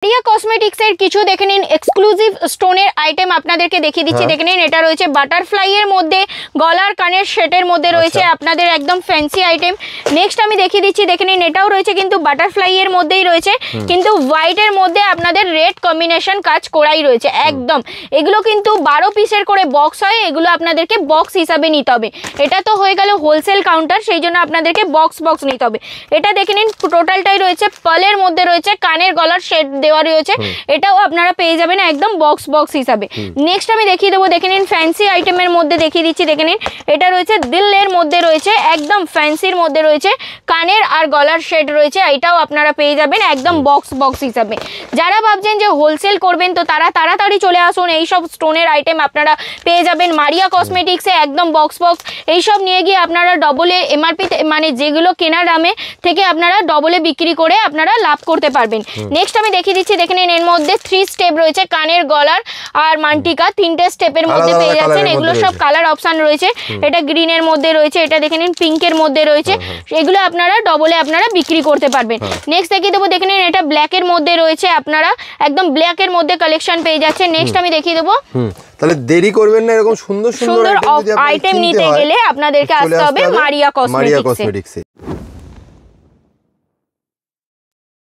মারিয়া cosmetics এর কিছু দেখে নিন এক্সক্লুসিভ স্টোনের আইটেম আপনাদেরকে দেখিয়ে দিচ্ছি। দেখে নিন, এটা রয়েছে বাটারফ্লাই এর মধ্যে, গলার কানের সেটের মধ্যে রয়েছে আপনাদের একদম ফ্যান্সি আইটেম। নেক্সট আমি দেখিয়ে দিচ্ছি, দেখে নিন এটাও রয়েছে কিন্তু বাটারফ্লাই এর মধ্যেই রয়েছে, কিন্তু হোয়াইট এর মধ্যে আপনাদের রেড কম্বিনেশন কাজ করাই রয়েছে একদম। এগুলো কিন্তু 12 পিসের করে বক্স হয়, এগুলো আপনাদেরকে বক্স হিসাবে নিতে হবে। এটা তো হয়ে গেল হোলসেল কাউন্টার, সেই জন্য আপনাদেরকে বক্স নিতে হবে। এটা দেখে নিন টোটালটাই রয়েছে পার্লের মধ্যে রয়েছে, কানের গলার সেট দেওয়া রয়েছে, এটাও আপনারা পেয়ে যাবেন একদম বক্স হিসাবে। নেক্সট আমি দেখিয়ে দেবো, দেখে নিন ফ্যান্সি আইটেমের মধ্যে দেখিয়ে দিচ্ছি। দেখে নিন এটা রয়েছে দিলের মধ্যে রয়েছে, একদম ফ্যান্সির মধ্যে রয়েছে, কানের আর গলার সেট রয়েছে, এটাও আপনারা পেয়ে যাবেন একদম বক্স হিসাবে। যারা ভাবছেন যে হোলসেল করবেন তো তারা তাড়াতাড়ি চলে আসুন, এইসব স্টোনের আইটেম আপনারা পেয়ে যাবেন মারিয়া কসমেটিক্সে একদম বক্স এইসব নিয়ে গিয়ে আপনারা ডবলে এমআরপি মানে যেগুলো কেনার দামে থেকে আপনারা ডবলে বিক্রি করে আপনারা লাভ করতে পারবেন। নেক্সট আমি দেখিয়ে দিচ্ছি, দেখে নিন এর মধ্যে 3 স্টেপ রয়েছে, কানের গলার আর মান্টিকা 3টে স্টেপের মধ্যে পেয়ে যাচ্ছেন। এগুলো সব কালার অপশন রয়েছে, এটা গ্রিনের মধ্যে রয়েছে, এটা দেখে নিন পিঙ্কের মধ্যে রয়েছে, এগুলো আপনারা ডবলে আপনারা বিক্রি করতে পারবেন। নেক্সট দেখিয়ে দেবো, দেখে নিন এটা ব্ল্যাকের মধ্যে রয়েছে, আপনারা একদম ব্ল্যাকের মধ্যে কালেকশন পেয়ে যাচ্ছেন। নেক্সট আমি দেখিয়ে দেবো, তাহলে দেরি করবেন না, এরকম সুন্দর আইটেম নিতে গেলে আপনাদেরকে আসতে হবে মারিয়া কসমেটিক্সে।